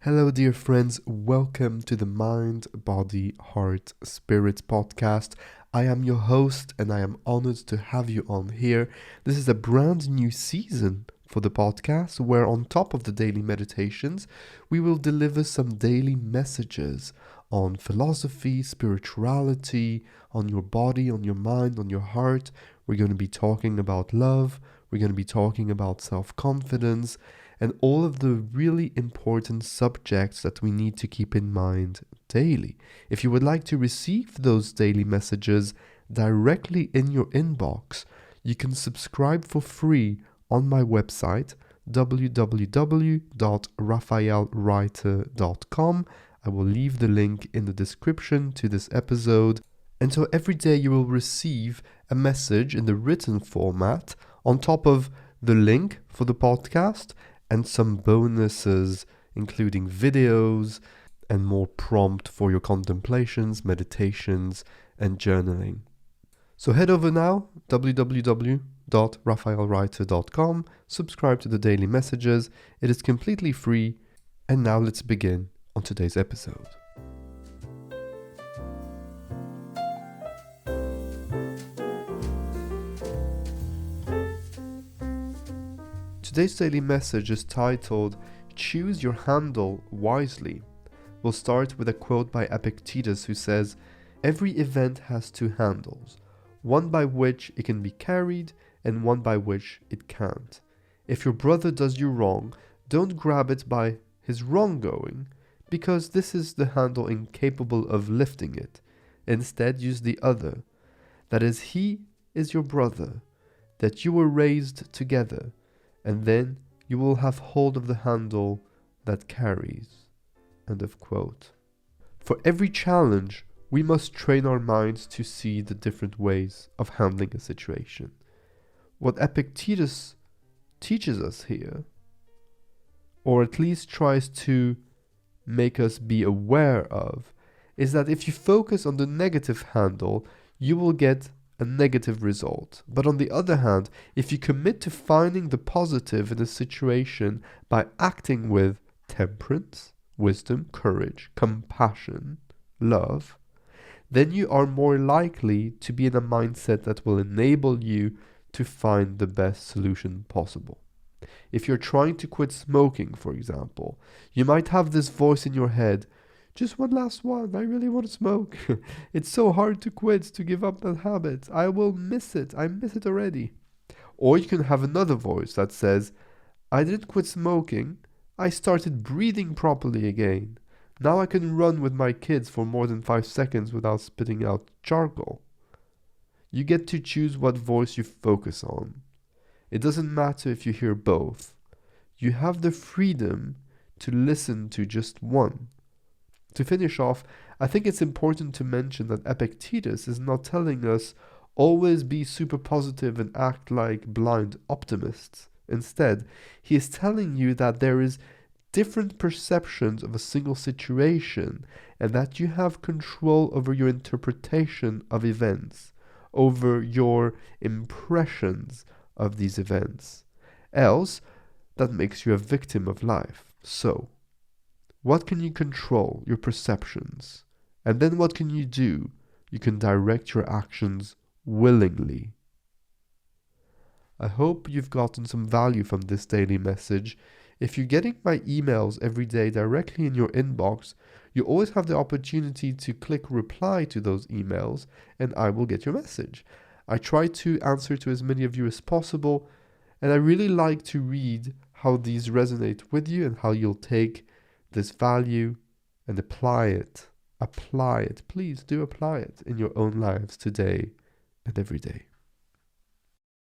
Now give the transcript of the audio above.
Hello, dear friends. Welcome to the Mind, Body, Heart, Spirit podcast. I am your host and I am honored to have you on here. This is a brand new season for the podcast where, on top of the daily meditations, we will deliver some daily messages on philosophy, spirituality, on your body, on your mind, on your heart. We're going to be talking about love. We're going to be talking about self-confidence and all of the really important subjects that we need to keep in mind daily. If you would like to receive those daily messages directly in your inbox, you can subscribe for free on my website, www.raphaelreiter.com. I will leave the link in the description to this episode. And so every day you will receive a message in the written format on top of the link for the podcast and some bonuses, including videos and more prompt for your contemplations, meditations, and journaling. So head over now, www.raphaelreiter.com, subscribe to the daily messages. It is completely free. And now let's begin on today's episode. Today's daily message is titled, Choose Your Handle Wisely. We'll start with a quote by Epictetus who says, "Every event has two handles, one by which it can be carried and one by which it can't. If your brother does you wrong, don't grab it by his wrongdoing, because this is the handle incapable of lifting it. Instead, use the other. That is, he is your brother, that you were raised together, and then you will have hold of the handle that carries." End of quote. For every challenge, we must train our minds to see the different ways of handling a situation. What Epictetus teaches us here, or at least tries to make us be aware of, is that if you focus on the negative handle, you will get a negative result. But on the other hand, if you commit to finding the positive in a situation by acting with temperance, wisdom, courage, compassion, love, then you are more likely to be in a mindset that will enable you to find the best solution possible. If you're trying to quit smoking, for example, you might have this voice in your head, "Just one last one, I really want to smoke. It's so hard to quit, to give up that habit. I will miss it, I miss it already." Or you can have another voice that says, "I didn't quit smoking, I started breathing properly again. Now I can run with my kids for more than 5 seconds without spitting out charcoal." You get to choose what voice you focus on. It doesn't matter if you hear both. You have the freedom to listen to just one. To finish off, I think it's important to mention that Epictetus is not telling us always be super positive and act like blind optimists. Instead, he is telling you that there is different perceptions of a single situation and that you have control over your interpretation of events, over your impressions of these events. Else, that makes you a victim of life. So, what can you control? Your perceptions. And then what can you do? You can direct your actions willingly. I hope you've gotten some value from this daily message. If you're getting my emails every day directly in your inbox, you always have the opportunity to click reply to those emails and I will get your message. I try to answer to as many of you as possible, and I really like to read how these resonate with you and how you'll take this value and apply it. Please do apply it in your own lives today and every day.